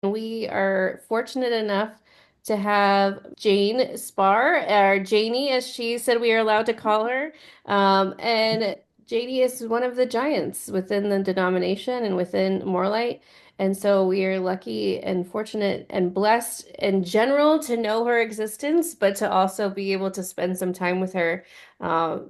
We are fortunate enough to have Jane Spahr, or Janie, as she said we are allowed to call her. And Janie is one of the giants within the denomination and within More Light. And so we are lucky and fortunate and blessed in general to know her existence, but to also be able to spend some time with her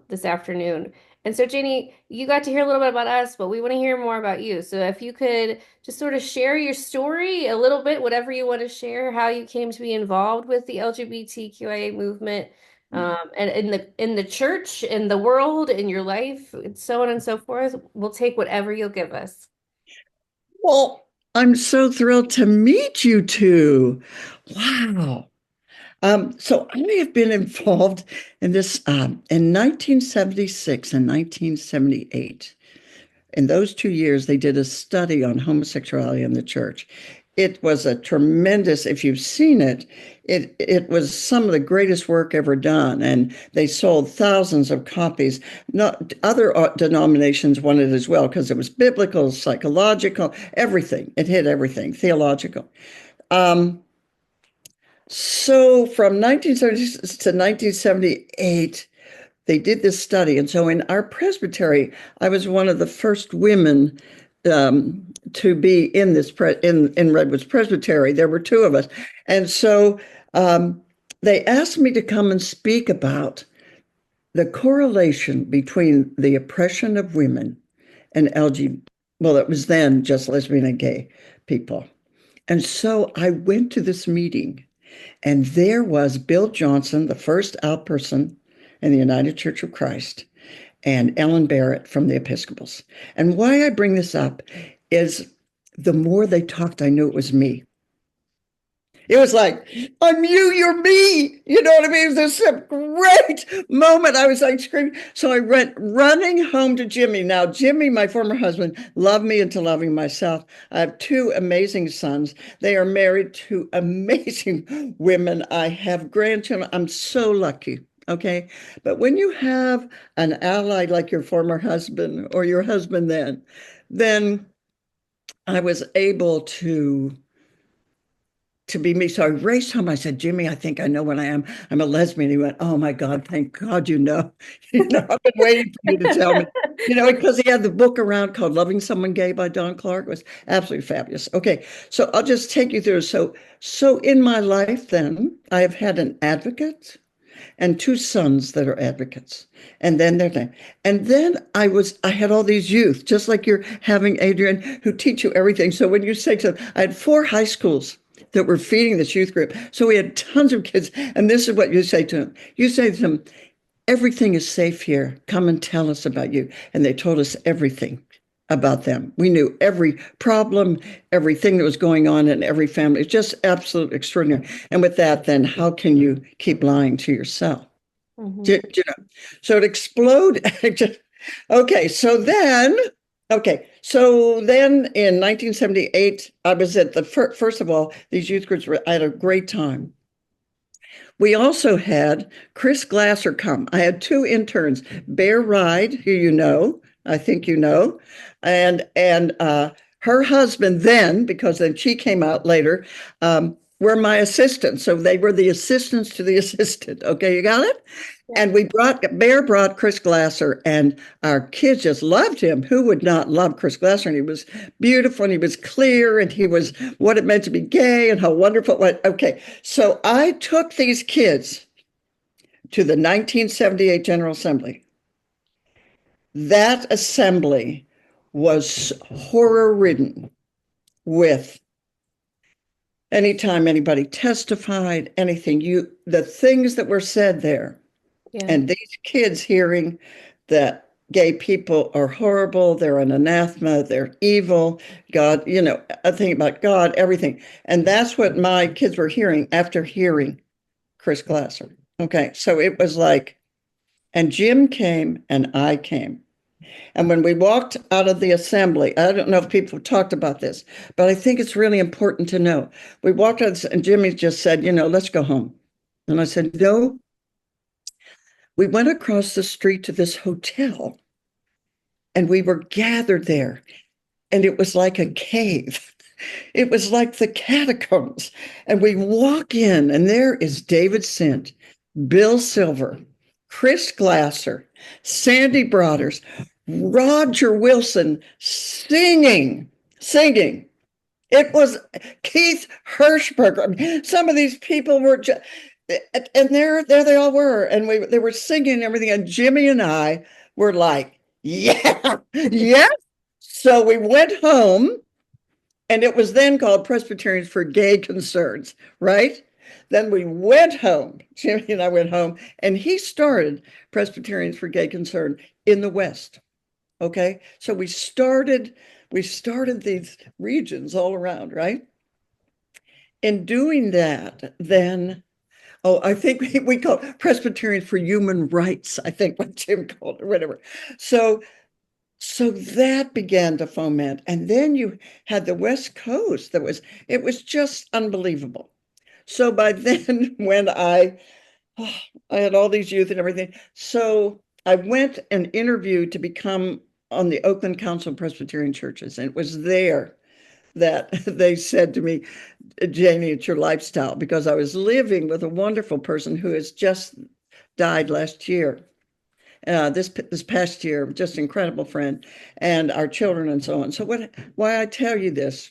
this afternoon. And so, Janie, you got to hear a little bit about us, but we want to hear more about you. So, if you could just sort of share your story a little bit, whatever you want to share, how you came to be involved with the LGBTQIA movement, and in the church, in the world, in your life, and so on and so forth. We'll take whatever you'll give us. Well, I'm so thrilled to meet you two. Wow. So I have been involved in this in 1976 and 1978. In those 2 years, they did a study on homosexuality in the church. It was a tremendous, if you've seen it, it was some of the greatest work ever done. And they sold thousands of copies. Not other denominations wanted it as well because it was biblical, psychological, everything. It hit everything, theological. Um, so from 1976 to 1978, they did this study. And so in our presbytery, I was one of the first women to be in this in Redwoods Presbytery. There were two of us. And so they asked me to come and speak about the correlation between the oppression of women and well, it was then just lesbian and gay people. And so I went to this meeting, and there was Bill Johnson, the first out person in the United Church of Christ, and Ellen Barrett from the Episcopals. And why I bring this up is the more they talked, I knew it was me. It was like, I'm you, you're me. You know what I mean? It was this great moment. I was like screaming. So I went running home to Jimmy. Now, Jimmy, my former husband, loved me into loving myself. I have two amazing sons. They are married to amazing women. I have grandchildren. I'm so lucky. Okay. But when you have an ally like your former husband or your husband then I was able to be me. So I raced home. I said, Jimmy, I think I know what I am. I'm a lesbian. He went, oh my God, thank God you know. I've been waiting for you to tell me. Because he had the book around called Loving Someone Gay by Don Clark. It was absolutely fabulous. Okay, so I'll just take you through. So in my life then, I have had an advocate and two sons that are advocates. And then I had all these youth, just like you're having, Adrian, who teach you everything. So when you say to them, I had 4 high schools that were feeding this youth group. So we had tons of kids. And this is what you say to them. You say to them, everything is safe here. Come and tell us about you. And they told us everything about them. We knew every problem, everything that was going on in every family. It's just absolutely extraordinary. And with that, then how can you keep lying to yourself? Mhm. You know, so it exploded. Okay, so then in 1978, I was at the first of all, these youth groups I had a great time. We also had Chris Glasser come. I had 2 interns, Bear Ride, who you know, I think you know, and her husband then, because then she came out later, were my assistants. So they were the assistants to the assistant. Okay, you got it? Yeah. And Bear brought Chris Glasser, and our kids just loved him. Who would not love Chris Glasser? And he was beautiful, and he was clear, and he was what it meant to be gay, and how wonderful it was. Okay, so I took these kids to the 1978 General Assembly. That assembly was horror ridden with anytime anybody testified, anything, the things that were said there. Yeah. And these kids hearing that gay people are horrible, they're an anathema, they're evil, God, a thing about God, everything. And that's what my kids were hearing after hearing Chris Glasser. Okay, so it was like, and Jim came and I came. And when we walked out of the assembly, I don't know if people have talked about this, but I think it's really important to know. We walked out and Jimmy just said, let's go home. And I said, no. We went across the street to this hotel and we were gathered there, and it was like a cave. It was like the catacombs. And we walk in, and there is David Sint, Bill Silver, Chris Glasser, Sandy Broaders, Roger Wilson singing. It was Keith Hirschberger. I mean, some of these people were just, and there they all were, and they were singing and everything. And Jimmy and I were like, yeah, yeah. So we went home, and it was then called Presbyterians for Gay Concerns, right? Then we went home. Jimmy and I went home, and he started Presbyterians for Gay Concern in the West. Okay, so we started these regions all around, right? In doing that, then I think we call it Presbyterians for Human Rights. I think what Jim called it, whatever. So so that began to foment, and then you had the West Coast. It was just unbelievable. So by then, when I had all these youth and everything, so I went and interviewed to become on the Oakland Council of Presbyterian Churches, and it was there that they said to me, Janie, it's your lifestyle, because I was living with a wonderful person who has just died last year. This past year, just incredible friend, and our children and so on. So why I tell you this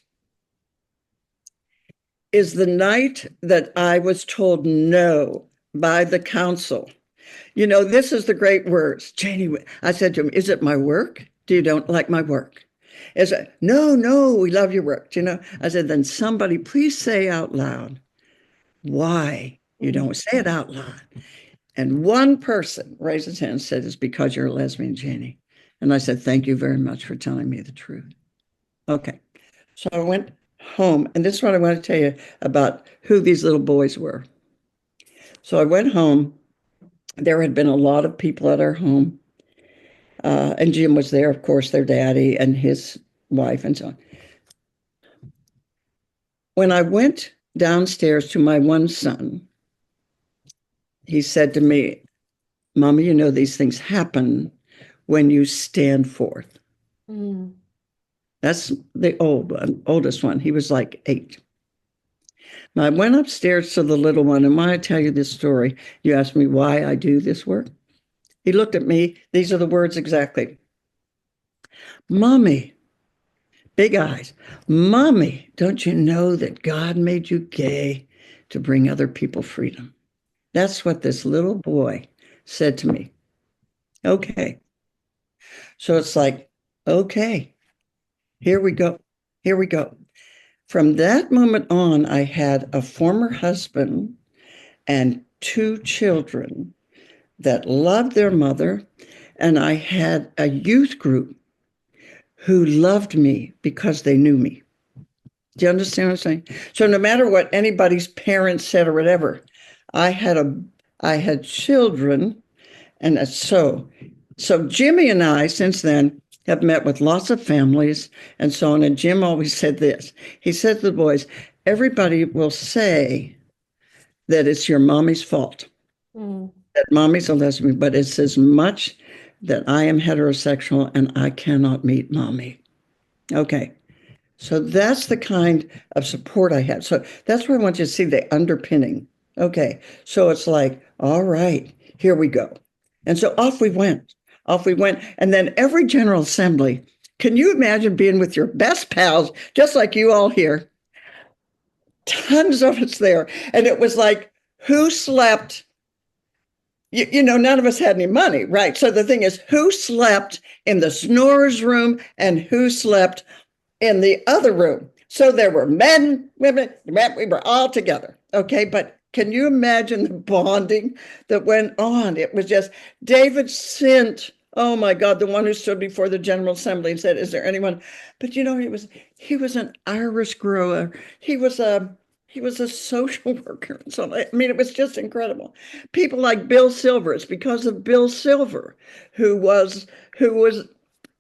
is the night that I was told no by the council. This is the great words. Janie, I said to him, is it my work? Do you don't like my work? Is it, no, no, we love your work. I said, then somebody please say out loud why you don't say it out loud. And one person raised his hand and said, it's because you're a lesbian, Janie. And I said, thank you very much for telling me the truth. Okay. So I went home, and this is what I want to tell you about who these little boys were. So I went home. There had been a lot of people at our home. And Jim was there, of course, their daddy and his wife and so on. When I went downstairs to my one son, he said to me, Mama, these things happen when you stand forth. Mm. That's the oldest one. He was like 8. Now, I went upstairs to the little one, and when I tell you this story, you ask me why I do this work. He looked at me. These are the words exactly. Mommy, big eyes. Mommy, don't you know that God made you gay to bring other people freedom? That's what this little boy said to me. Okay. So it's like, okay, here we go. Here we go. From that moment on, I had a former husband and 2 children that loved their mother, and I had a youth group who loved me because they knew me. Do you understand what I'm saying? So no matter what anybody's parents said or whatever, I had children, and so Jimmy and I, since then, have met with lots of families and so on. And Jim always said this. He said to the boys, everybody will say that it's your mommy's fault, that mommy's a lesbian, but it's as much that I am heterosexual and I cannot meet mommy. Okay. So that's the kind of support I had. So that's where I want you to see the underpinning. Okay. So it's like, all right, here we go. And so off we went. Off we went. And then every General Assembly, can you imagine being with your best pals, just like you all here? Tons of us there. And it was like, who slept? None of us had any money, right? So the thing is, who slept in the snorers room and who slept in the other room? So there were men, women, we were all together. Okay. But can you imagine the bonding that went on? It was just David Sint. Oh my God, the one who stood before the General Assembly and said, is there anyone? But he was an Irish grower. He was a social worker. So I mean, it was just incredible. People like Bill Silver. It's because of Bill Silver, who was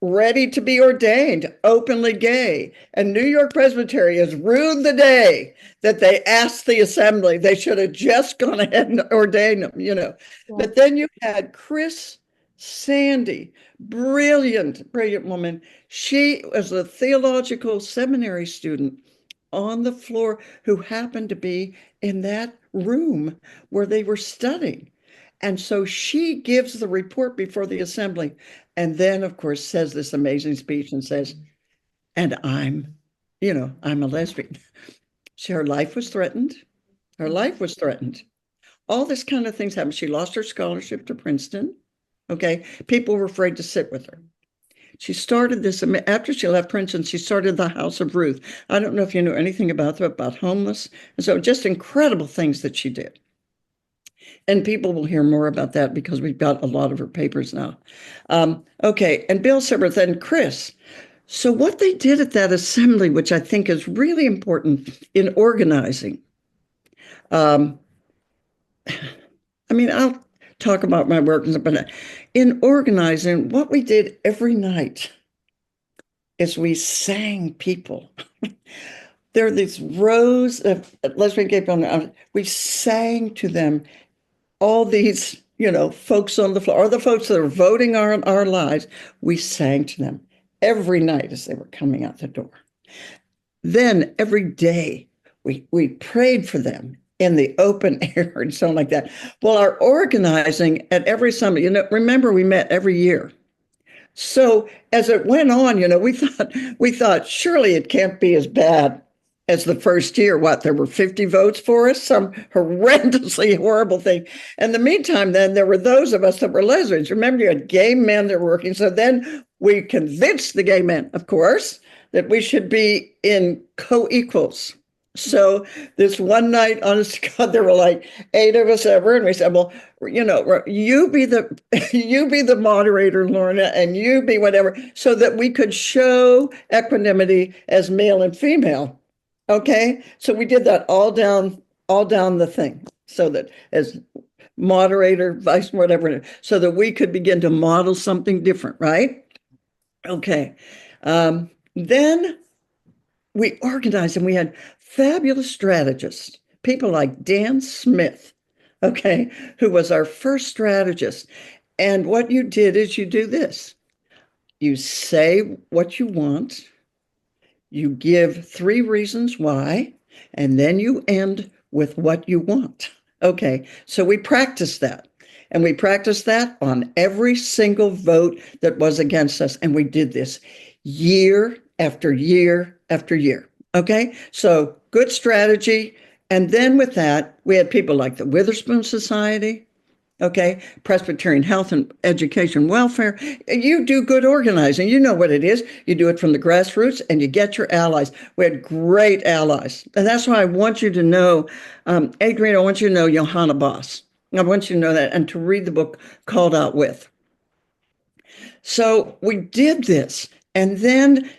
ready to be ordained, openly gay. And New York Presbyterians rued the day that they asked the assembly. They should have just gone ahead and ordained them, Yeah. But then you had Chris Sandy, brilliant woman. She was a theological seminary student on the floor who happened to be in that room where they were studying. And so she gives the report before the assembly, and then, of course, says this amazing speech and says, and I'm a lesbian. So her life was threatened. Her life was threatened. All this kind of things happened. She lost her scholarship to Princeton. Okay. People were afraid to sit with her. She started this after she left Princeton. She started the House of Ruth. I don't know if you know anything about them, about homeless. And so just incredible things that she did. And people will hear more about that because we've got a lot of her papers now. Okay. And Bill Sibberth and Chris. So what they did at that assembly, which I think is really important in organizing, um, I mean, I'll talk about my work, but in organizing, what we did every night is we sang people. There are these rows of lesbian gay people. We sang to them all these, folks on the floor, or the folks that are voting on our lives. We sang to them every night as they were coming out the door. Then every day we prayed for them in the open air and so on like that. Well, our organizing at every summit, remember we met every year. So as it went on, we thought surely it can't be as bad as the first year. What, there were 50 votes for us, some horrendously horrible thing. In the meantime, then there were those of us that were lesbians. Remember, you had gay men that were working. So then we convinced the gay men, of course, that we should be in co-equals. So this one night, honest to God, there were like 8 of us ever, and we said, "Well, you be the you be the moderator, Lorna, and you be whatever," so that we could show equanimity as male and female. Okay, so we did that all down the thing, so that as moderator, vice, whatever, so that we could begin to model something different, right? Okay, then we organized and we had fabulous strategists, people like Dan Smith, okay, who was our first strategist. And what you did is you do this: you say what you want, you give 3 reasons why, and then you end with what you want. Okay, so we practiced that. And we practiced that on every single vote that was against us. And we did this year after year after year. Okay, so good strategy. And then with that, we had people like the Witherspoon Society, okay, Presbyterian Health and Education Welfare. You do good organizing. You know what it is. You do it from the grassroots and you get your allies. We had great allies. And that's why I want you to know, Adrian, I want you to know Johanna Boss. I want you to know that and to read the book Called Out With. So we did this. And then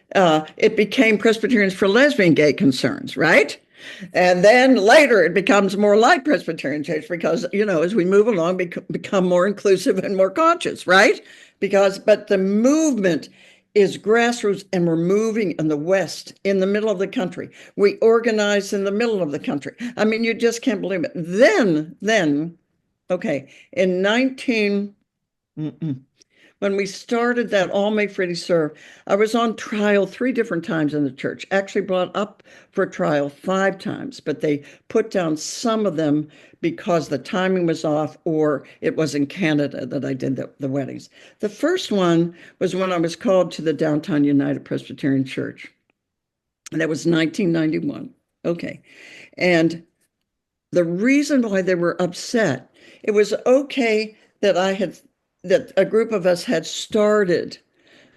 it became Presbyterians for Lesbian Gay Concerns, right? And then later it becomes More Light Presbyterian Church because, as we move along, become more inclusive and more conscious, right? But the movement is grassroots and we're moving in the West, in the middle of the country. We organize in the middle of the country. I mean, you just can't believe it. Then, okay, in 19... when we started that All May Freely Serve, I was on trial 3 different times in the church, actually brought up for trial 5 times, but they put down some of them because the timing was off or it was in Canada that I did the weddings. The first one was when I was called to the Downtown United Presbyterian Church. And that was 1991. Okay. And the reason why they were upset, it was okay that a group of us had started.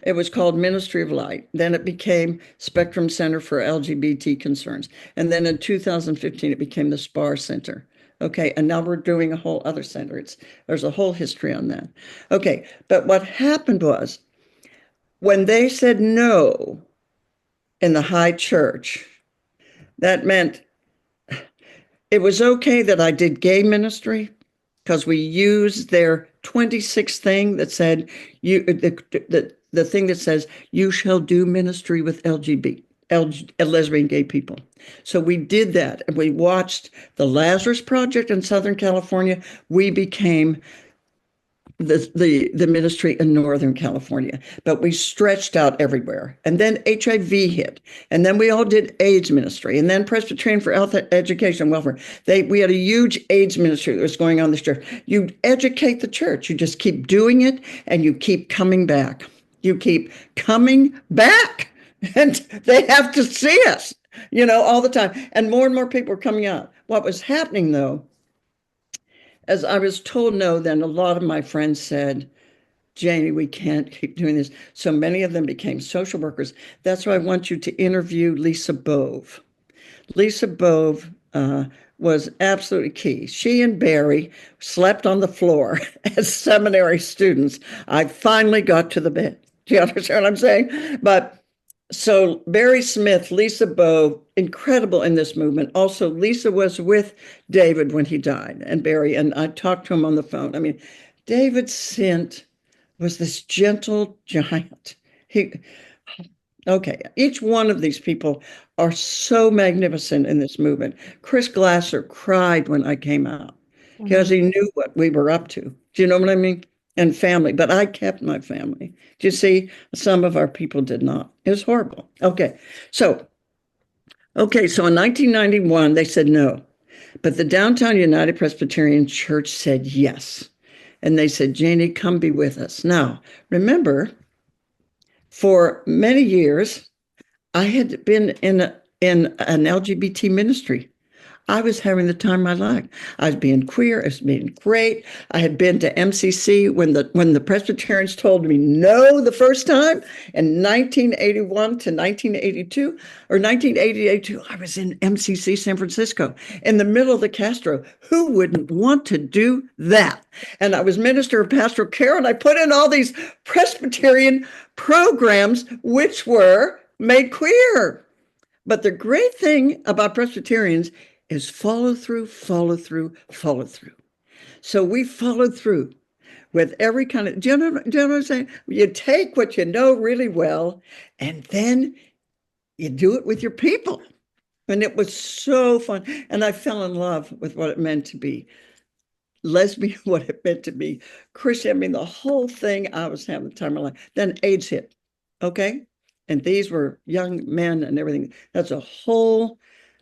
It was called Ministry of Light. Then it became Spectrum Center for LGBT Concerns. And then in 2015, it became the Spahr Center. Okay, and now we're doing a whole other center. There's a whole history on that. Okay, but what happened was when they said no in the high church, that meant it was okay that I did gay ministry because we used their 26th thing that said the thing that says you shall do ministry with lesbian gay people. So we did that, and we watched the Lazarus Project in Southern California. We became the ministry in Northern California, but we stretched out everywhere. And then HIV hit, and then we all did AIDS ministry, and then Presbyterian for Health Education and Welfare. We had a huge AIDS ministry that was going on this church. You educate the church. You just keep doing it, and you keep coming back. You keep coming back, and they have to see us, all the time. And more people are coming out. What was happening, though, as I was told no, then a lot of my friends said, Janie, we can't keep doing this. So many of them became social workers. That's why I want you to interview Lisa Bove. Lisa Bove was absolutely key. She and Barry slept on the floor as seminary students. I finally got to the bed. Do you understand what I'm saying? But so Barry Smith, Lisa Bove, incredible in this movement. Also, Lisa was with David when he died, and Barry, and I talked to him on the phone. I mean, David Sint was this gentle giant. Okay, each one of these people are so magnificent in this movement. Chris Glasser cried when I came out because he knew what we were up to. Do you know what I mean? And family, but I kept my family. Do you see? Some of our people did not. It was horrible. So in 1991, they said no. But the Downtown United Presbyterian Church said yes. And they said, Janie, come be with us. Now, remember, for many years, I had been in an LGBT ministry. I was having the time of my life. I was being queer. I was being great. I had been to MCC when the Presbyterians told me no the first time in 1981 to 1982 or 1982. I was in MCC San Francisco in the middle of the Castro. Who wouldn't want to do that? And I was minister of pastoral care, and I put in all these Presbyterian programs which were made queer. But the great thing about Presbyterians is follow through, follow through, follow through. So we followed through with every kind of, do you know what I'm saying? You take what you know really well, and then you do it with your people. And it was so fun. And I fell in love with what it meant to be lesbian, what it meant to be Christian. I mean, the whole thing, I was having the time of my life. Then AIDS hit, okay? And these were young men and everything. That's a whole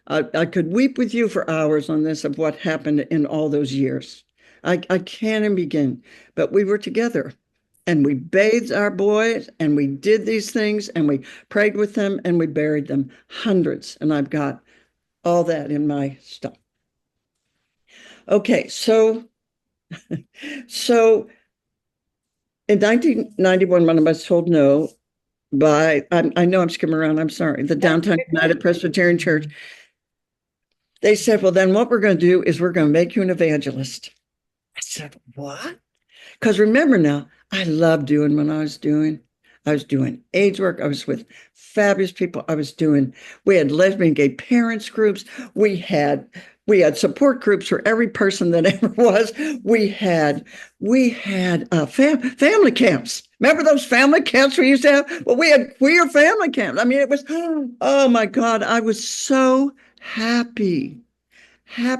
I could weep with you for hours on this of what happened in all those years. I can't even begin, but we were together and we bathed our boys and we did these things and we prayed with them and we buried them, hundreds. And I've got all that in my stuff. Okay, so in 1991, when I was told no by, I know I'm skimming around, I'm sorry, the Downtown United Presbyterian Church, they said, well, then what we're going to do is we're going to make you an evangelist. I said, what? Because remember now, I loved doing what I was doing. I was doing AIDS work. I was with fabulous people. We had lesbian gay parents groups. We had support groups for every person that ever was. We had family camps. Remember those family camps we used to have? Well, we had queer family camps. I mean, it was, oh my God, I was so happy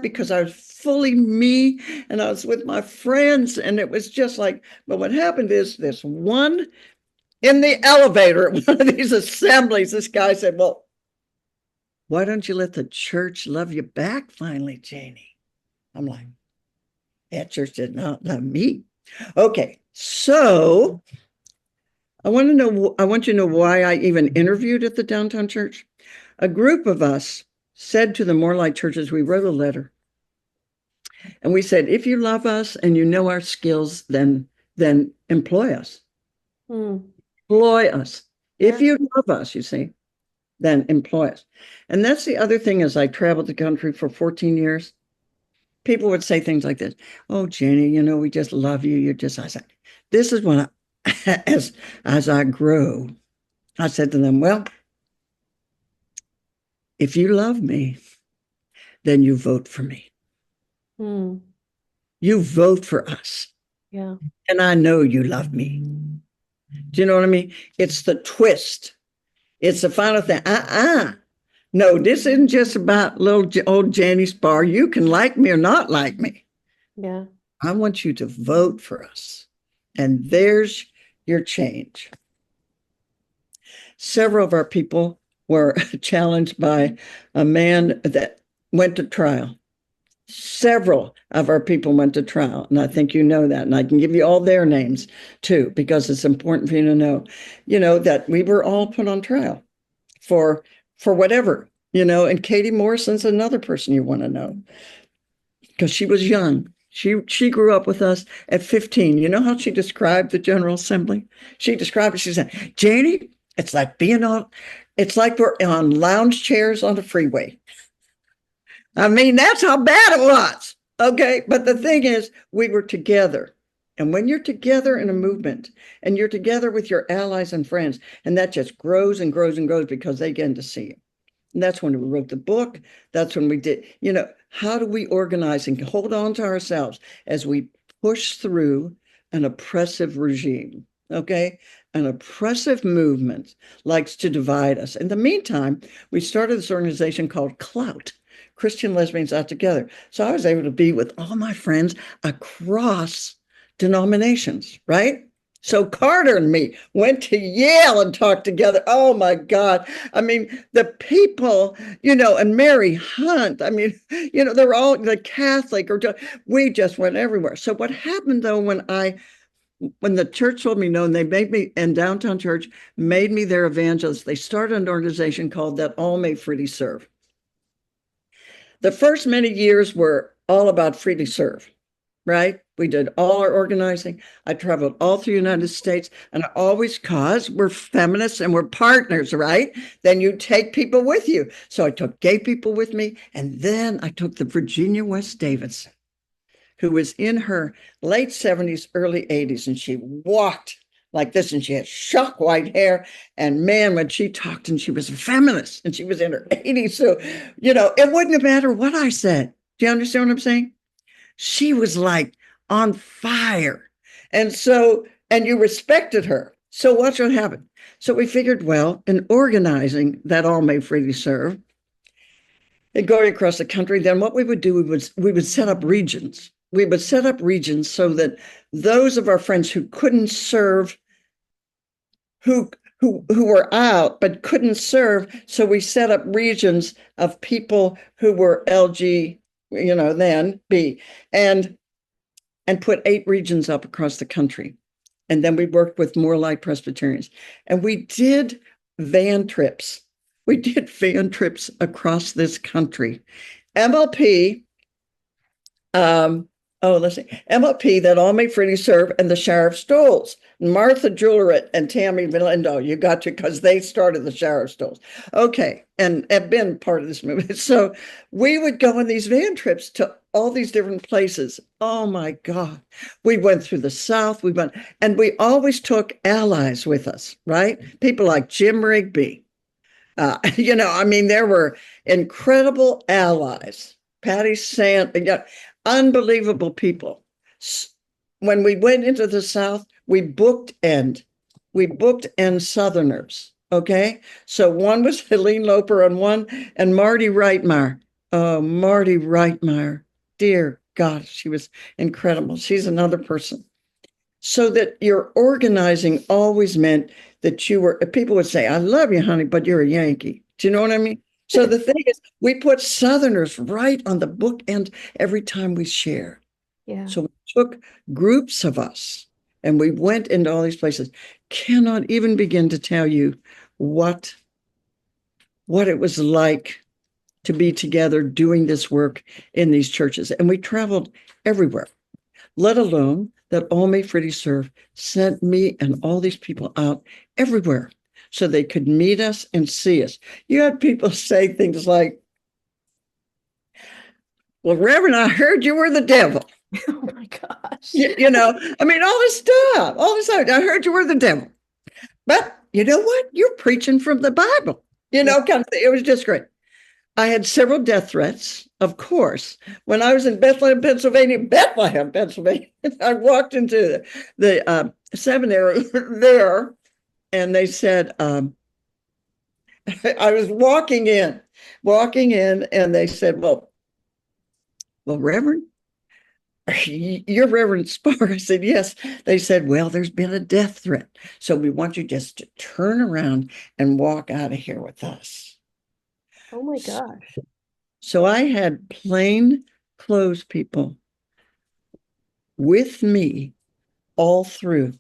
because I was fully me and I was with my friends. And it was just like, but what happened is this one in the elevator at one of these assemblies, this guy said, well, why don't you let the church love you back finally, Janie? I'm like, that church did not love me. Okay, so I want you to know why I even interviewed at the downtown church. A group of us said to the More Light churches, we wrote a letter. And we said, if you love us and you know our skills, then employ us. Employ us. If you love us, you see, then employ us. And that's the other thing as I traveled the country for 14 years. People would say things like this. Oh, Janie, we just love you. I said, this is when as I grow, I said to them, well, if you love me, then you vote for me. You vote for us. Yeah. And I know you love me. Do you know what I mean? It's the twist. It's the final thing. No, this isn't just about little old Janie Spahr. You can like me or not like me. Yeah. I want you to vote for us. And there's your change. Several of our people were challenged by a man that went to trial. Several of our people went to trial, and I think you know that. And I can give you all their names too, because it's important for you to know, that we were all put on trial for whatever, and Katie Morrison's another person you want to know because she was young. She grew up with us at 15. You know how she described the General Assembly? She described it. She said, Janie, it's like we're on lounge chairs on the freeway. I mean, that's how bad it was. Okay. But the thing is, we were together. And when you're together in a movement and you're together with your allies and friends, and that just grows and grows and grows because they get to see you. And that's when we wrote the book. That's when we did, how do we organize and hold on to ourselves as we push through an oppressive regime? Okay. An oppressive movement likes to divide us. In the meantime, we started this organization called Clout, Christian Lesbians Out Together. So I was able to be with all my friends across denominations, right? So Carter and me went to Yale and talked together. Oh my God. I mean, the people, and Mary Hunt, I mean, they're all the Catholic we just went everywhere. So what happened though, when the church told me no, and they made me, and Downtown Church made me their evangelist, they started an organization called That All May Freely Serve. The first many years were all about freely serve, right? We did all our organizing. I traveled all through the United States, and cause we're feminists and we're partners, right? Then you take people with you. So I took gay people with me, and then I took the Virginia West Davidson, who was in her late 70s, early 80s, and she walked like this, and she had shock white hair. And man, when she talked, and she was a feminist, and she was in her 80s. So, it wouldn't have mattered what I said. Do you understand what I'm saying? She was like on fire. And you respected her. So watch what happened. So we figured, well, in organizing That All May Freely Serve and going across the country, then what we would do, we would set up regions. We would set up regions so that those of our friends who couldn't serve, who were out but couldn't serve, so we set up regions of people who were LG, then B, and put 8 regions up across the country. And then we worked with More Light Presbyterians, and we did van trips. We did van trips across this country. MLP, let's see, MLP, That All May Freely Serve, and the Sheriff Stoles. Martha Jewelrit and Tammy Valindo, you got to, because they started the Sheriff Stoles. Okay, and have been part of this movement. So we would go on these van trips to all these different places. Oh my God. We went through the South, and we always took allies with us, right? People like Jim Rigby. There were incredible allies. Patty Sant, unbelievable people. When we went into the South, we booked end Southerners. Okay. So one was Helene Loper and Marty Reitmeyer. Oh, Marty Reitmeyer. Dear God, she was incredible. She's another person. So that your organizing always meant that people would say, I love you, honey, but you're a Yankee. Do you know what I mean? So the thing is, we put Southerners right on the bookend every time we share. Yeah. So we took groups of us and we went into all these places. Cannot even begin to tell you what it was like to be together doing this work in these churches. And we traveled everywhere, let alone That All May Freely Serve sent me and all these people out everywhere so they could meet us and see us. You had people say things like, well, Reverend, I heard you were the devil. Oh my gosh. All this stuff. I heard you were the devil. But you know what? You're preaching from the Bible. Kind of thing. It was just great. I had several death threats, of course. When I was in Bethlehem, Pennsylvania, I walked into the seminary there, and they said, I was walking in, and they said, well, Reverend, You're Reverend Spahr. I said, yes. They said, well, there's been a death threat. So we want you just to turn around and walk out of here with us. Oh my gosh. So I had plain clothes people with me all through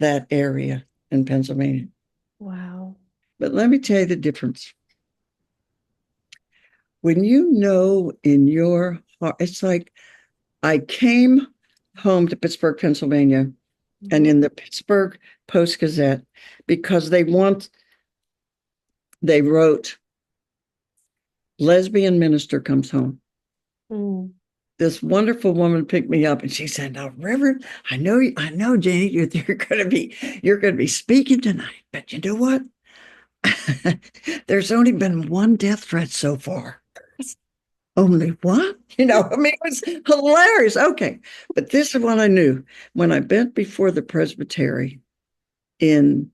that area in Pennsylvania. Wow. But let me tell you the difference. When you know in your heart, it's like I came home to Pittsburgh, Pennsylvania, and Mhm. in the Pittsburgh Post Gazette, because they wrote, lesbian minister comes home. Mm. This wonderful woman picked me up and she said, now, Reverend, I know, Janie, you're going to be speaking tonight, but you know what? There's only been one death threat so far. Only one? I mean, it was hilarious. Okay. But this is what I knew. When I bent before the presbytery in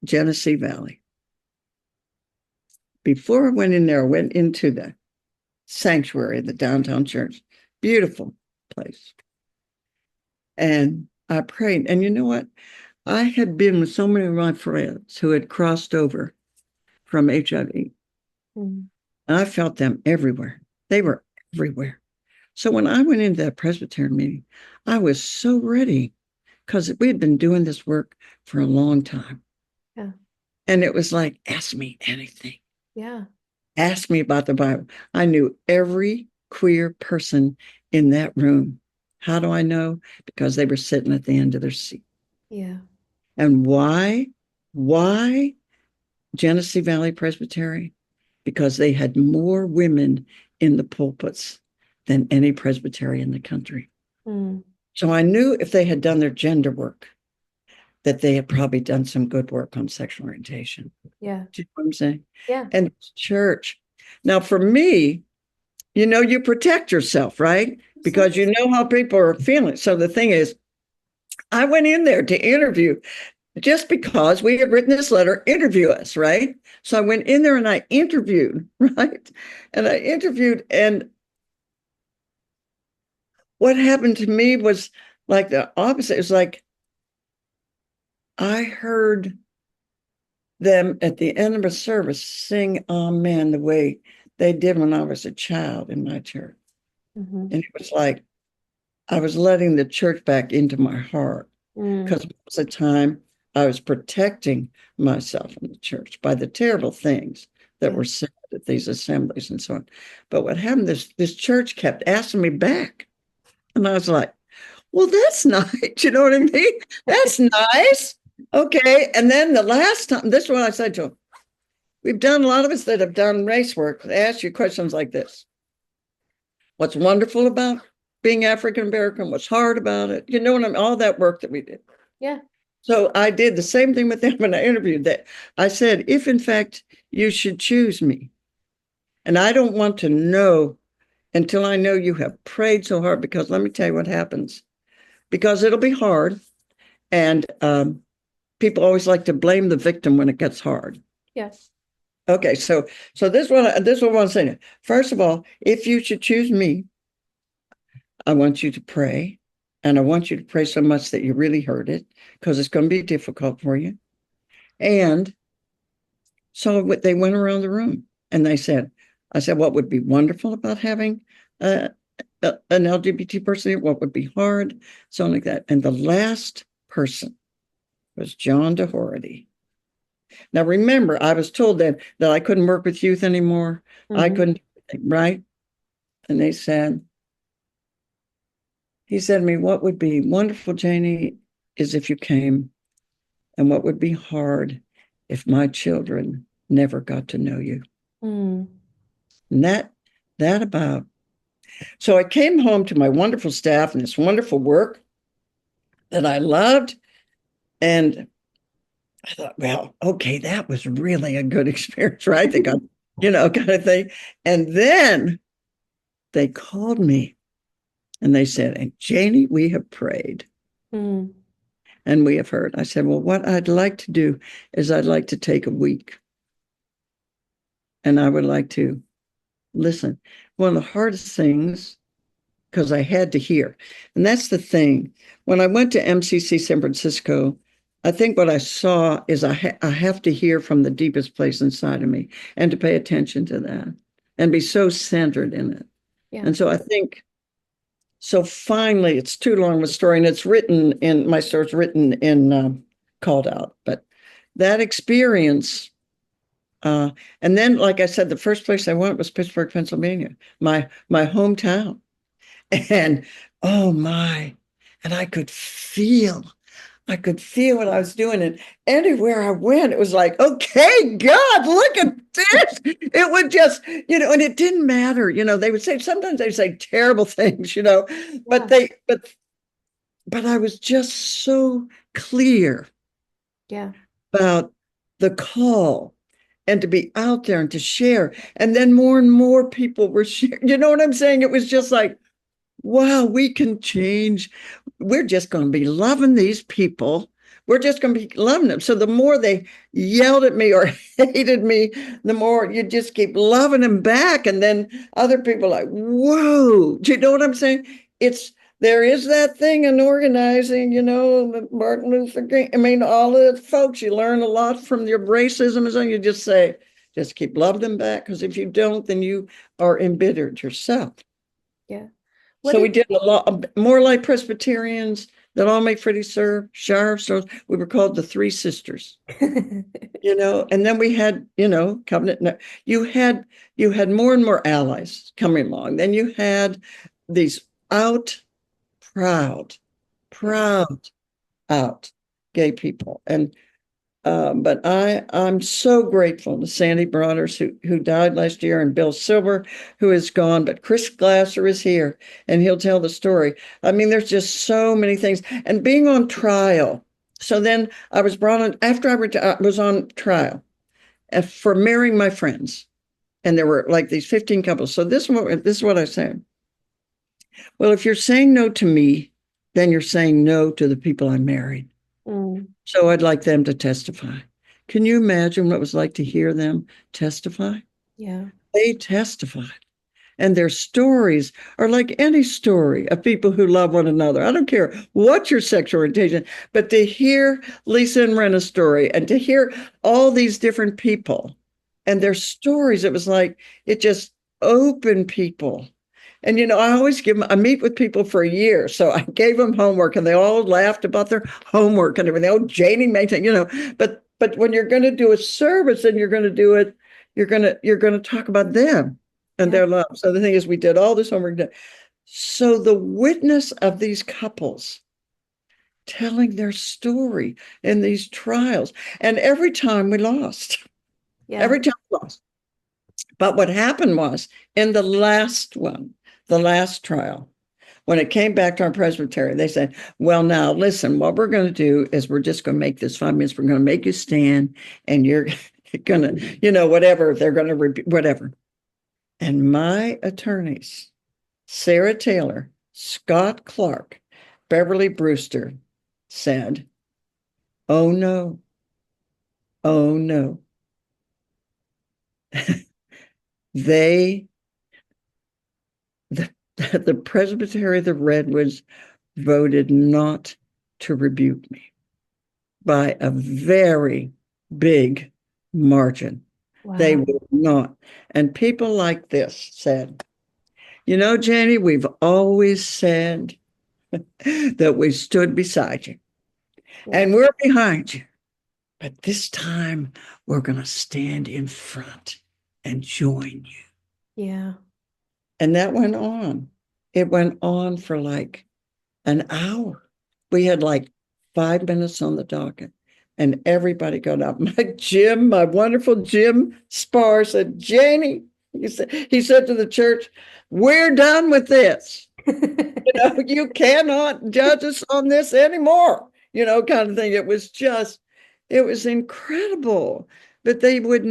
Genesee Valley, before I went in there, I went into the sanctuary, the downtown church. Beautiful place. And I prayed. And you know what? I had been with so many of my friends who had crossed over from HIV. Mm. And I felt them everywhere. They were everywhere. So when I went into that Presbyterian meeting, I was so ready because we had been doing this work for a long time. Yeah. And it was like, ask me anything. Yeah. Ask me about the Bible. I knew every queer person in that room. How do I know? Because they were sitting at the end of their seat. Yeah. And why? Why Genesee Valley Presbytery? Because they had more women in the pulpits than any presbytery in the country. Mm. So I knew if they had done their gender work, that they had probably done some good work on sexual orientation. Yeah. Do you know what I'm saying? Yeah. And church. Now, for me, you protect yourself, right? Because you Absolutely. know how people are feeling. So the thing is, I went in there to interview just because we had written this letter, interview us, right? So I went in there and I interviewed, right? And I interviewed, and what happened to me was like the opposite. It was like I heard them at the end of a service sing Amen the way they did when I was a child in my church. Mm-hmm. And it was like I was letting the church back into my heart Mm. because it was a time I was protecting myself in the church by the terrible things that Yeah. were said at these assemblies and so on. But what happened, this church kept asking me back. And I was like, well, that's nice. You know what I mean? That's nice. Okay. And then the last time, this is what I said to him. We've done a lot of us that have done race work. They ask you questions like this. What's wonderful about being African American? What's hard about it? You know what I mean? All that work that we did. Yeah. So I did the same thing with them when I interviewed that. I said, if in fact you should choose me, and I don't want to know until I know you have prayed so hard, because let me tell you what happens. Because it'll be hard. And people always like to blame the victim when it gets hard. Yes. Okay, so this one I'm saying. First of all, if you should choose me, I want you to pray, and I want you to pray so much that you really heard it, because it's going to be difficult for you. And so they went around the room and I said, what would be wonderful about having an LGBT person here? What would be hard? Something like that. And the last person was John DeHority. Now, remember, I was told that I couldn't work with youth anymore. I Mm-hmm. couldn't, right? And he said to me, what would be wonderful, Janie, is if you came, and what would be hard if my children never got to know you. Mm. And that about. So I came home to my wonderful staff and this wonderful work that I loved. And I thought, well, okay, that was really a good experience, right? They got, kind of thing. And then they called me and they said, and Janie, we have prayed Mm. and we have heard. I said, well, what I'd like to do is I'd like to take a week and I would like to listen. One of the hardest things, because I had to hear. And that's the thing. When I went to MCC San Francisco, I think what I saw is I have to hear from the deepest place inside of me and to pay attention to that and be so centered in it. Yeah. And so I think, so finally, it's too long of a story, and it's written in my story's written in Called Out. But that experience, uh, and then, like I said, the first place I went was Pittsburgh, Pennsylvania, my hometown. And oh my, and I could feel what I was doing. And anywhere I went, it was like, okay, God, look at this. It would just, and it didn't matter. They would say, sometimes they say terrible things, but Yeah. but I was just so clear Yeah. about the call and to be out there and to share. And then more and more people were sharing. You know what I'm saying? It was just like, wow, we can change. We're just going to be loving these people. We're just going to be loving them. So the more they yelled at me or hated me, the more you just keep loving them back. And then other people are like, whoa, do you know what I'm saying? There is that thing in organizing, Martin Luther King. I mean, all the folks, you learn a lot from your racism. And so you just say, just keep loving them back. Because if you don't, then you are embittered yourself. Yeah. What So we did did a lot of More Light Presbyterians that all make pretty serve, sheriffs. So we were called the Three Sisters, and then we had, covenant. No, you had more and more allies coming along. Then you had these out proud, Yeah. proud out gay people. But I'm so grateful to Sandy Broders, who died last year, and Bill Silver, who is gone. But Chris Glasser is here, and he'll tell the story. I mean, there's just so many things. And being on trial. So then I was brought on after I was on trial for marrying my friends. And there were like these 15 couples. So this is what I said. Well, if you're saying no to me, then you're saying no to the people I married. Mm, So I'd like them to testify. Can you imagine what it was like to hear them testify? yeah. They testified. And their stories are like any story of people who love one another. I don't care what your sexual orientation, but to hear Lisa and Rena's story and to hear all these different people and Yeah. their stories, it was like it just opened people. And I always I meet with people for a year. So I gave them homework and they all laughed about their homework and everything. Oh, Janie maintained, but when you're going to do a service and you're going to do it, you're going to talk about them and Yeah. their love. So the thing is, we did all this homework. So the witness of these couples telling their story in these trials, and every time we lost, Yeah. every time we lost. But what happened was in the last trial, when it came back to our presbytery, they said, well, now listen, what we're going to do is we're just going to make this 5 minutes. We're going to make you stand and you're going to, whatever, they're going to, whatever. And my attorneys, Sarah Taylor, Scott Clark, Beverly Brewster, said, oh no, oh no. They, the, the Presbytery of the Redwoods voted not to rebuke me by a very big margin. They Wow. would not. And people like this said, Janie, we've always said that we stood beside you Yeah. and we're behind you. But this time we're going to stand in front and join you. Yeah. And that went on. It went on for like an hour. We had like 5 minutes on the docket, and everybody got up. My wonderful Jim Spahr said, Janie, he said to the church, we're done with this. You cannot judge us on this anymore, kind of thing. It was incredible. But they voted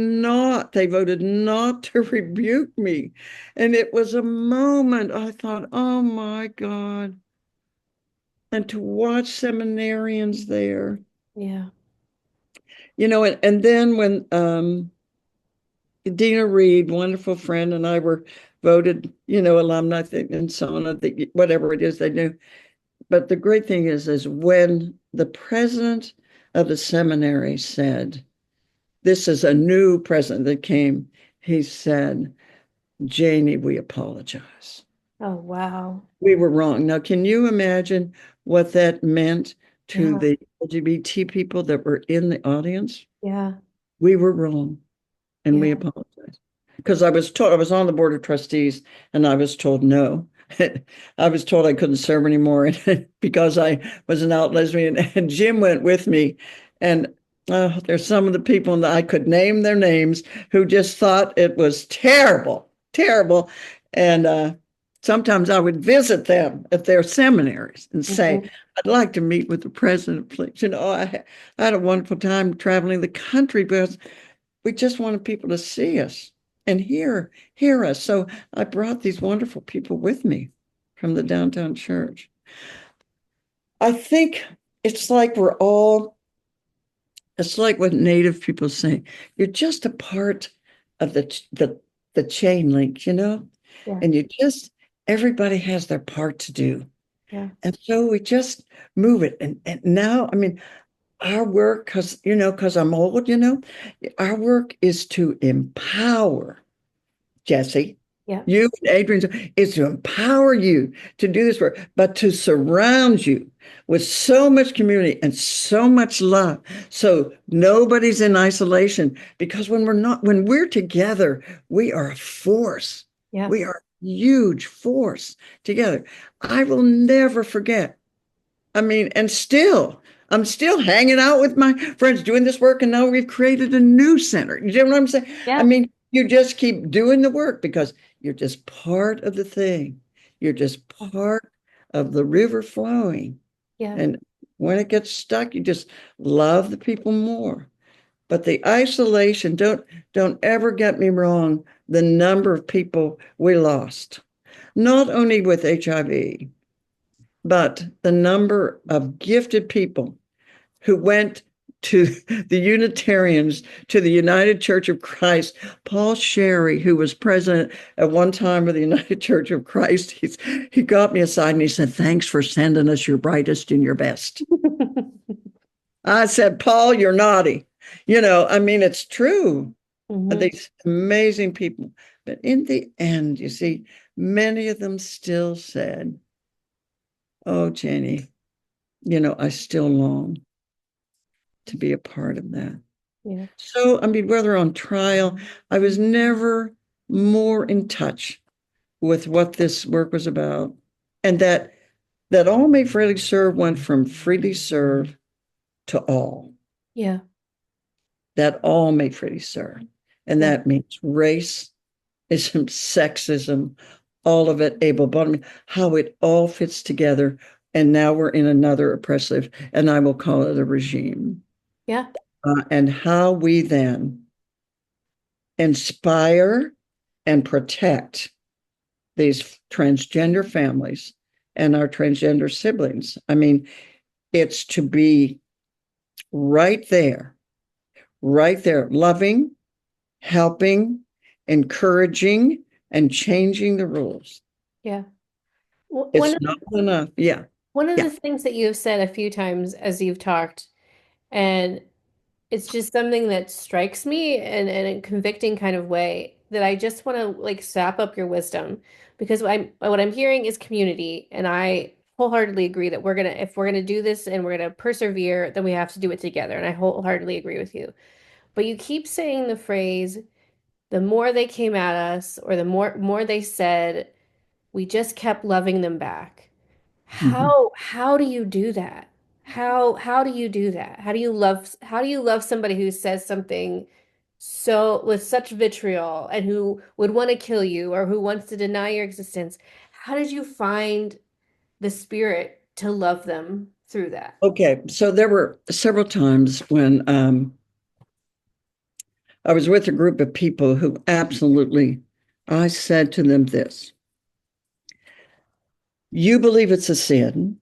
not to rebuke me. And it was a moment I thought, oh my God. And to watch seminarians there, Yeah. and then when Dina Reed, wonderful friend, and I were voted, alumni thing and so on, whatever it is they do. But the great thing is when the president of the seminary said, this is a new president that came, he said, Janie, we apologize. Oh, wow. We were wrong. Now, can you imagine what that meant to Yeah. the LGBT people that were in the audience? Yeah. We were wrong and we Yeah. apologize. Because I was told, I was on the board of trustees and I was told no. I was told I couldn't serve anymore because I was an out lesbian. And Jim went with me. And there's some of the people that I could name their names who just thought it was terrible, terrible. And sometimes I would visit them at their seminaries and say, Mhm. I'd like to meet with the president, please. I had a wonderful time traveling the country because we just wanted people to see us and hear us. So I brought these wonderful people with me from the downtown church. I think it's like it's like what Native people say. You're just a part of the chain link, Yeah. and everybody has their part to do. Yeah. And so we just move it. And now, I mean, our work, because I'm old, our work is to empower Jesse, Yeah. you and Adrian, is to empower you to do this work, but to surround you with so much community and so much love. So nobody's in isolation because when we're together, we are a force. Yeah. We are a huge force together. I will never forget. I mean, I'm still hanging out with my friends doing this work, and now we've created a new center. You know what I'm saying? I Yeah. mean, you just keep doing the work because you're just part of the thing. You're just part of the river flowing. Yeah. And when it gets stuck, you just love the people more. But the isolation, don't ever get me wrong, the number of people we lost, not only with HIV, but the number of gifted people who went to the Unitarians, to the United Church of Christ. Paul Sherry, who was president at one time of the United Church of Christ, he got me aside and he said, thanks for sending us your brightest and your best. I said, Paul, you're naughty. I mean, it's true. Hmm. These amazing people. But in the end, you see, many of them still said, oh, Jenny, I still long to be a part of that. Yeah. So, I mean, whether on trial, I was never more in touch with what this work was about. And that all may freely serve went from freely serve to all. Yeah. That all may freely serve. And Yeah. that means race, ism, sexism, all of it, able bottom, how it all fits together. And now we're in another oppressive, and I will call it a regime. Yeah. And how we then inspire and protect these transgender families and our transgender siblings. I mean, it's to be right there, loving, helping, encouraging, and changing the rules. Yeah. It's not enough. Yeah. One of Yeah. the things that you have said a few times as you've talked, and it's just something that strikes me in a convicting kind of way that I just want to like sap up your wisdom because what I'm hearing is community, and I wholeheartedly agree that if we're gonna do this and we're gonna persevere, then we have to do it together, and I wholeheartedly agree with you. But you keep saying the phrase, the more they came at us, or the more they said, we just kept loving them back. Mhm. How do you do that? How do you do that? How do you love somebody who says something so with such vitriol and who would want to kill you or who wants to deny your existence? How did you find the spirit to love them through that? Okay. So there were several times when I was with a group of people who absolutely, I said to them this, you believe it's a sin,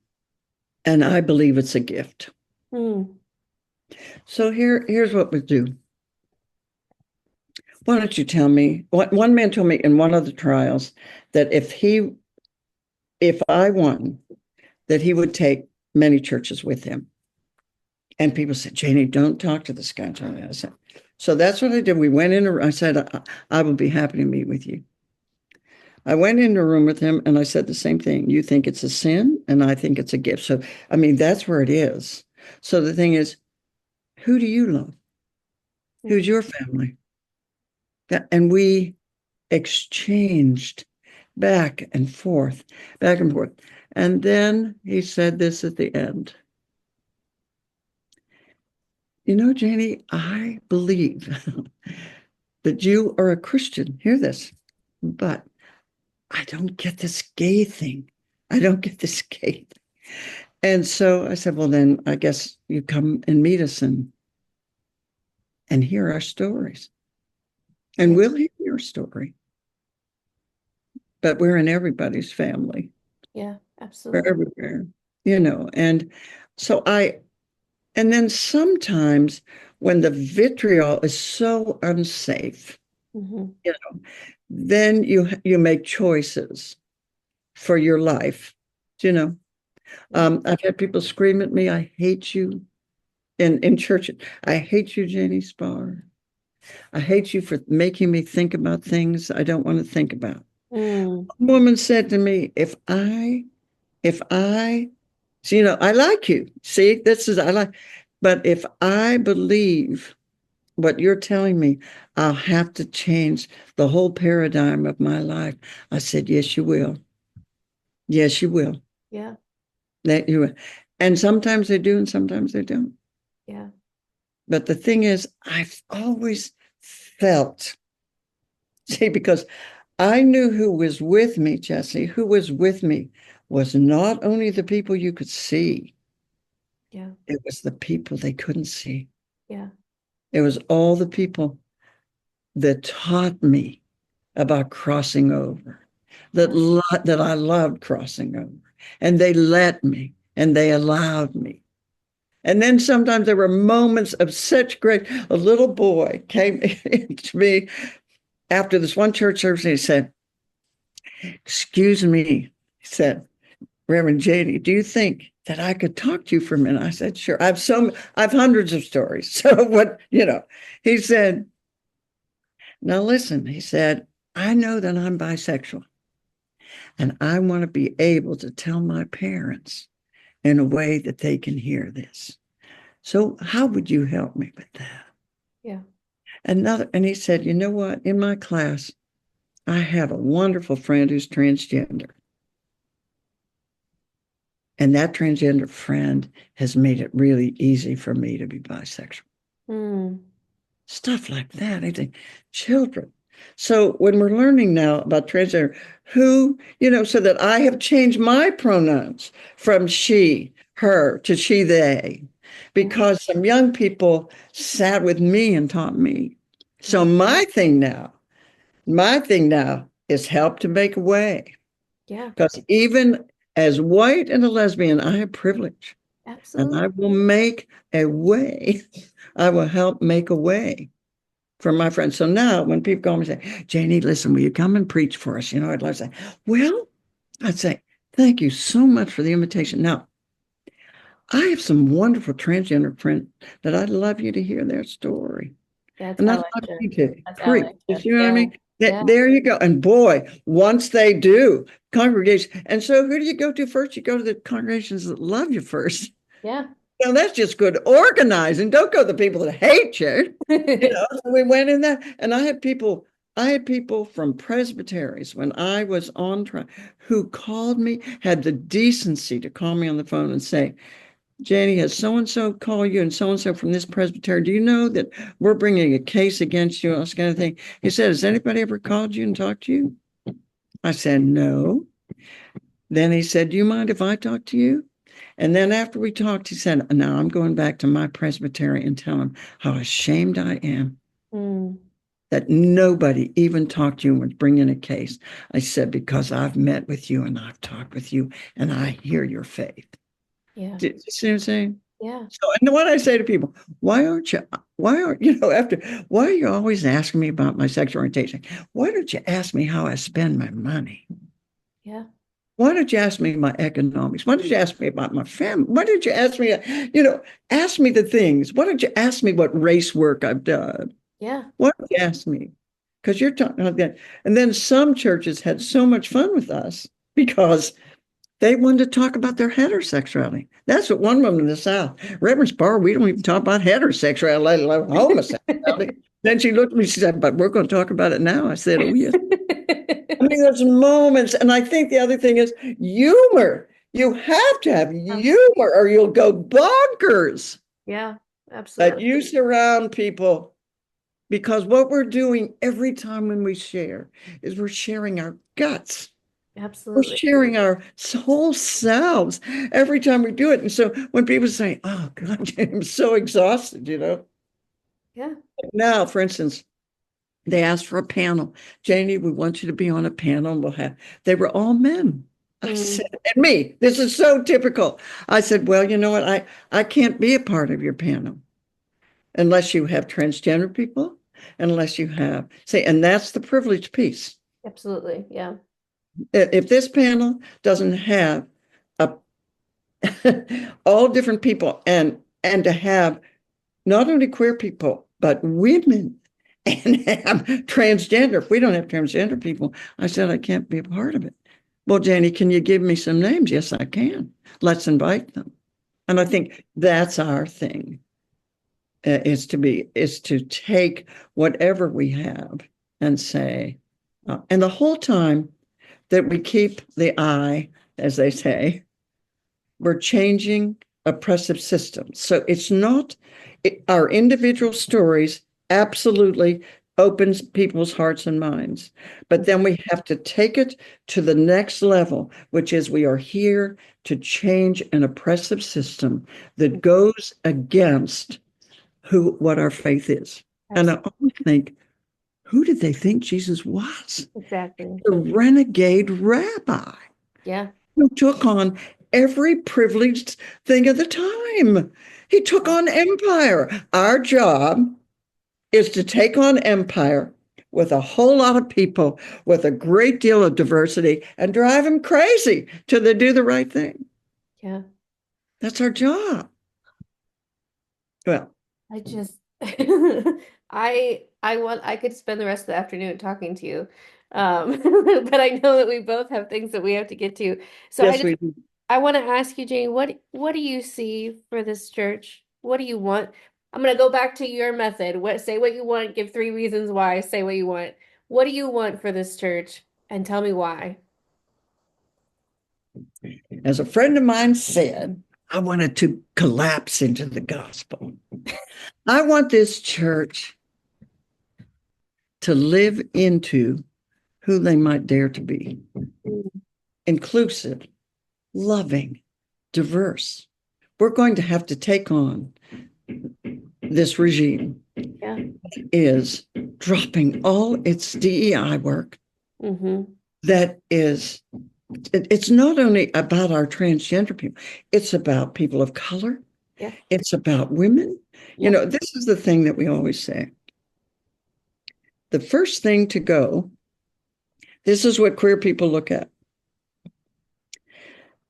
and I believe it's a gift. Mm, So here's what we do. why don't you tell me? One man told me in one of the trials that if I won, that he would take many churches with him. And people said, Janie, don't talk to this guy, Johnny. I said, so that's what I did. We went in, I said, I will be happy to meet with you. I went in a room with him and I said the same thing. You think it's a sin and I think it's a gift. So, I mean, that's where it is. So the thing is, who do you love? Who's Mhm. your family? And we exchanged back and forth, back and forth. And then he said this at the end. You know, Janie, I believe that you are a Christian. Hear this, but I don't get this gay thing. I don't get this gay thing. And so I said, well, then I guess you come and meet us and hear our stories. And Yeah. we'll hear your story. But we're in everybody's family. Yeah. We're Absolutely. everywhere, and so and then sometimes when the vitriol is so unsafe, Hmm. you know, then you make choices for your life, you know. Yeah. I've had people scream at me, I hate you in church. I hate you, Janie Spahr. I hate you for making me think about things I don't want to think about. Mm. A woman said to me, if I, so, I like you. See, this is, I like, but if I believe what you're telling me, I'll have to change the whole paradigm of my life. I said, yes, you will. Yes, you will. Yeah. That you will. And sometimes they do, and sometimes they don't. Yeah. But the thing is, I've always felt, see, because I knew who was with me, Jesse, who was with me was not only the people you could see, Yeah. it was the people they couldn't see. Yeah. It was all the people that taught me about crossing over, Yeah. that I loved crossing over. And they let me and they allowed me. And then sometimes there were moments of such great, a little boy came to me after this one church service and he said, excuse me, he said, Reverend Janie, do you think that I could talk to you for a minute? I said, sure. I've hundreds of stories. So he said, now listen, he said, I know that I'm bisexual and I want to be able to tell my parents in a way that they can hear this. So how would you help me with that? Yeah. And he said, you know what? In my class, I have a wonderful friend who's transgender. And that transgender friend has made it really easy for me to be bisexual. Mm. Stuff like that. I think children. So when we're learning now about transgender, so that I have changed my pronouns from she, her to she, they, Mhm. because some young people sat with me and taught me. So Yeah. my thing now is help to make a way. Yeah. Because even as white and a lesbian, I have privilege and I Absolutely. will make a way. I will help make a way for my friends. So now when people call me and say, Janie, listen, will you come and preach for us? I'd like to say, well, I'd say, thank you so much for the invitation. Now, I have some wonderful transgender friends that I'd love you to hear their story. That's And I'd love Electra. you to That's preach. You Electra. see what I Yeah. mean? That, Yeah. there you go. And boy, once they do, congregation. And so who do you go to first? You go to the congregations that love you first. Yeah. Now that's just good organizing. Don't go to the people that hate you. So we went in there, and I had people from presbyteries when I was on trial who called me, had the decency to call me on the phone and say, Janie, has so and so call you and so from this presbytery? Do you know that we're bringing a case against you? This kind of thing. He said, has anybody ever called you and talked to you? I said, no. Then he said, do you mind if I talk to you? And then after we talked, he said, now I'm going back to my presbytery and tell him how ashamed I am Mm. that nobody even talked to you and was bringing a case. I said, because I've met with you and I've talked with you and I hear your faith. Yeah. Did you see what I'm saying? Yeah. So, and what I say to people, why are you always asking me about my sexual orientation? Why don't you ask me how I spend my money? Yeah. Why don't you ask me my economics? Why don't you ask me about my family? Why don't you ask me, ask me the things? Why don't you ask me what race work I've done? Yeah. Why don't you ask me? Because you're talking about that. And then some churches had so much fun with us because they wanted to talk about their heterosexuality. That's what one woman in the South, Reverend Spahr, we don't even talk about heterosexuality, let alone homosexuality. Then she looked at me, she said, but we're going to talk about it now. I said, oh, yes. I mean, there's moments. And I think the other thing is humor. You have to have humor or you'll go bonkers. Yeah, But absolutely. you surround people because what we're doing every time when we share is we're sharing our guts. We're Absolutely. sharing our whole selves every time we do it. And so when people say, oh, God, I'm so exhausted. Yeah. Now, for instance, they asked for a panel. Janie, we want you to be on a panel. They were all men. I said, Mm, and me, this is so typical. I said, well, you know what? I can't be a part of your panel unless you have transgender people, unless you have, say, and that's the privilege piece. absolutely. Yeah. If this panel doesn't have a all different people and to have not only queer people but women and have transgender, if we don't have transgender people, I said I can't be a part of it. Well, Janie, can you give me some names? Yes, I can. Let's invite them. And I think that's our thing, is to take whatever we have and say, and the whole time that we keep the eye, as they say, we're changing oppressive systems. So it's not our individual stories absolutely opens people's hearts and minds. But then we have to take it to the next level, which is we are here to change an oppressive system that goes against what our faith is. And I Absolutely. always think, who did they think Jesus was? Exactly. The renegade rabbi Yeah. who took on every privileged thing of the time. He took Yeah. on empire. Our job is to take on empire with a whole lot of people with a great deal of diversity and drive them crazy till they do the right thing. Yeah. That's our job. Well, I just I could spend the rest of the afternoon talking to you. But I know that we both have things that we have to get to. So yes, we do. I want to ask you, Jane, what do you see for this church? What do you want? I'm gonna go back to your method. Say what you want, give 3 reasons why, say what you want. What do you want for this church? And tell me why. As a friend of mine said, I wanted to collapse into the gospel. I want this church to live into who they might dare to be: Mm, inclusive, loving, diverse. We're going to have to take on this regime yeah. is dropping all its DEI work. Mm-hmm. That is, it's not only about our transgender people, it's about people of color, Yeah. it's about women. Yeah. This is the thing that we always say. The first thing to go, this is what queer people look at.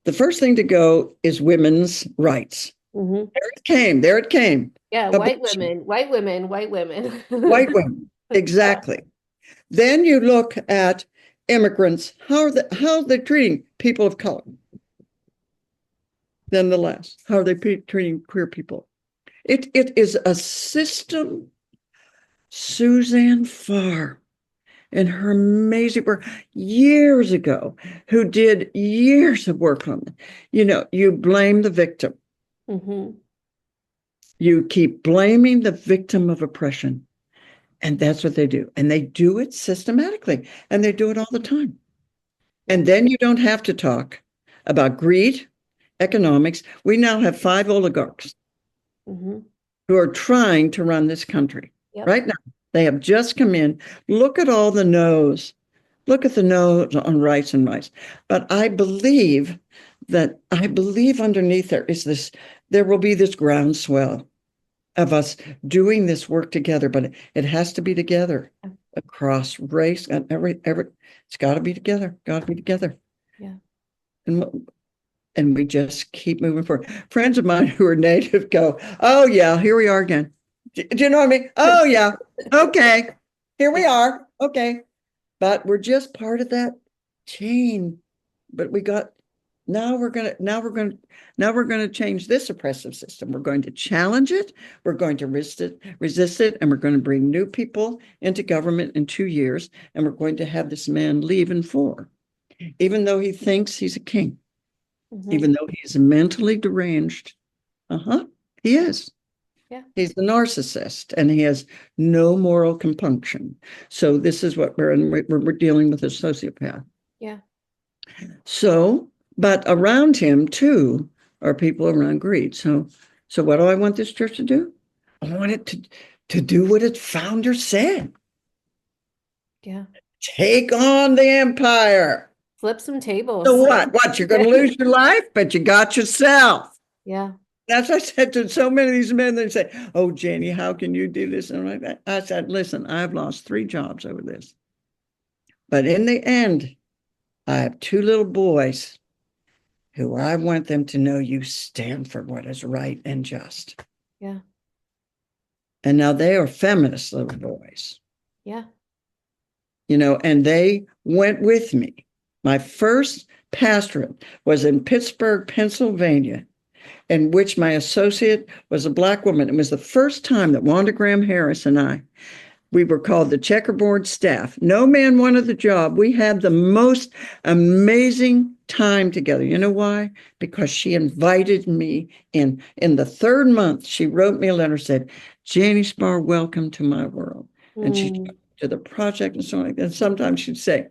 The first thing to go is women's rights. Mm-hmm. There it came. Yeah, white Abortion, women, white women, white women. white women. Exactly. Then you look at immigrants, how they're treating people of color. Then the last, how are they treating queer people? It is a system. Suzanne Farr and her amazing work years ago, who did years of work on it. You blame the victim. Mm-hmm. You keep blaming the victim of oppression. And that's what they do. And they do it systematically. And they do it all the time. Yeah. And then you don't have to talk about greed, economics. We now have 5 oligarchs Mm-hmm. who are trying to run this country Yep. right now. They have just come in. Look at all the no's. Look at the no's on rights and rights. But I believe underneath there is there will be this groundswell of us doing this work together, but it has to be together across race and every it's got to be together, got to be together. Yeah. And and we just keep moving forward. Friends of mine who are native go, "Oh yeah, here we are again." Do you know what I mean? Oh yeah, okay, here we are. Okay, but we're just part of that chain. But we got now we're gonna change this oppressive system. We're going to challenge it. We're going to resist it, and we're going to bring new people into government in 2 years. And we're going to have this man leave in 4, even though he thinks he's a king, Hmm. even though he's mentally deranged. He is. Yeah. He's a narcissist and he has no moral compunction. So this is what we're dealing with a sociopath. Yeah. So, but around him too are people around greed. So what do I want this church to do? I want it to do what its founder said. Yeah. Take on the empire. Flip some So tables. what? What? You're going to lose your life, but you got yourself. Yeah. That's what I said to so many of these men. They say, "Oh, Janie, how can you do this?" And like that. I said, "Listen, I've lost 3 jobs over this, but in the end, I have 2 little boys who I want them to know you stand for what is right and just." Yeah. And now they are feminist little boys, Yeah. and they went with me. My first pastorate was in Pittsburgh, Pennsylvania, in which my associate was a Black woman. It was the first time that Wanda Graham Harris and we were called the checkerboard staff. No man wanted the job. We had the most amazing time together. You know why? Because she invited me in. In the 3rd month, she wrote me a letter, said, "Janie Spahr, welcome to my world." And she took Mm. me to the project and so on. And sometimes she'd say,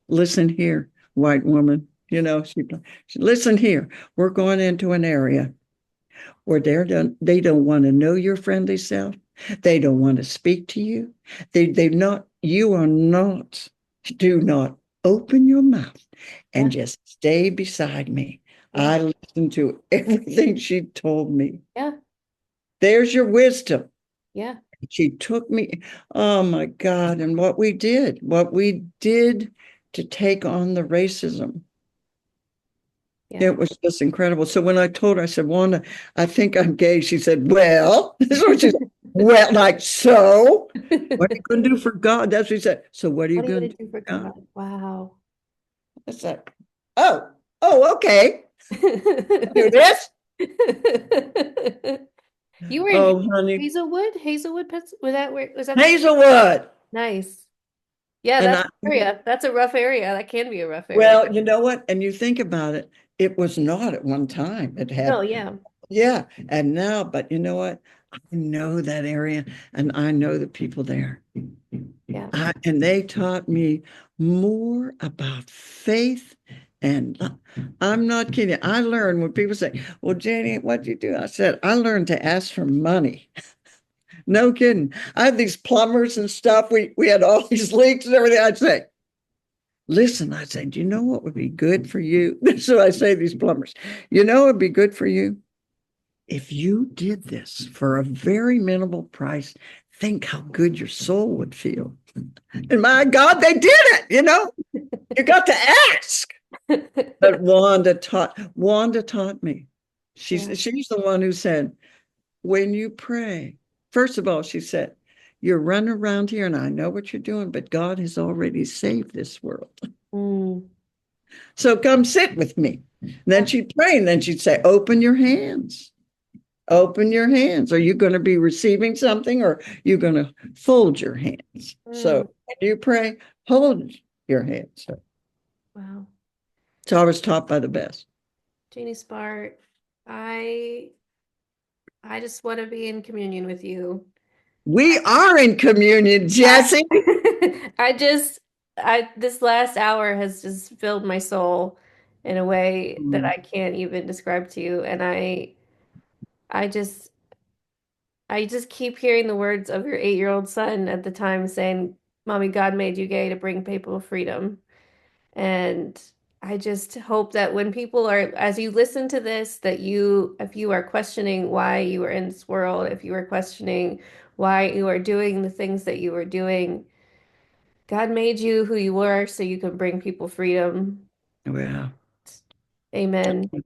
"Listen here, white woman." She listen here. We're going into an area where they don't want to know your friendly self. They don't want to speak to you. They not you are not. Do not open your mouth and Yeah. just stay beside me. Yeah. I listened to everything she told me. Yeah. There's your wisdom. Yeah. She took me. Oh my God. And what we did to take on the racism. Yeah. It was just incredible. So when I told her, I said, "Wanda, I think I'm gay." She said, "Well," this is what she said. "Well, like, so what are you going to do for God?" That's what she said. "So what are you What are you going gonna to do do for for God?" God? Wow. I said, "Oh, okay. Do this." You were in Oh, honey, Hazelwood? Hazelwood, was that where was that the Hazelwood. nice? Yeah, And that's an area. That's a rough area. That can be a rough area. well, you know what? And you think about it, it was not at one time. It No, had, yeah. yeah. And now, but you know what? I know that area and I know the people there. Yeah. And they taught me more about faith. And I'm not kidding. I learned when people say, "Well, Janie, what do you do?" I said, "I learned to ask for money." No kidding. I had these plumbers and stuff. We had all these leaks and everything. I'd say, "Listen," I said, "do you know what would be good for you?" So I say to these plumbers, "You know, it'd be good for you if you did this for a very minimal price. Think how good your soul would feel." And my God, they did it. You got to ask. But Wanda taught me. Yeah. She's the one who said, "When you pray," first of all, she said, "You're running around here and I know what you're doing, but God has already saved this world. Mm. So come sit with me." And then Yeah. she'd pray and then she'd say, "Open your hands. Open your hands. Are you going to be receiving something or are you going to fold your hands?" Mm. So when you pray, hold your hands. Wow. So I was taught by the best. Janie Spahr, I I just want to be in communion with you. We are in communion, I Jesse. I just I this last hour has just filled my soul in a way that I can't even describe to you. And I just I just keep hearing the words of your 8-year-old son at the time saying, "Mommy, God made you gay to bring people freedom." And I just hope that when people are, as you listen to this, that if you are questioning why you are in this world, if you are questioning why you are doing the things that you are doing, God made you who you were so you can bring people freedom. Yeah. Amen.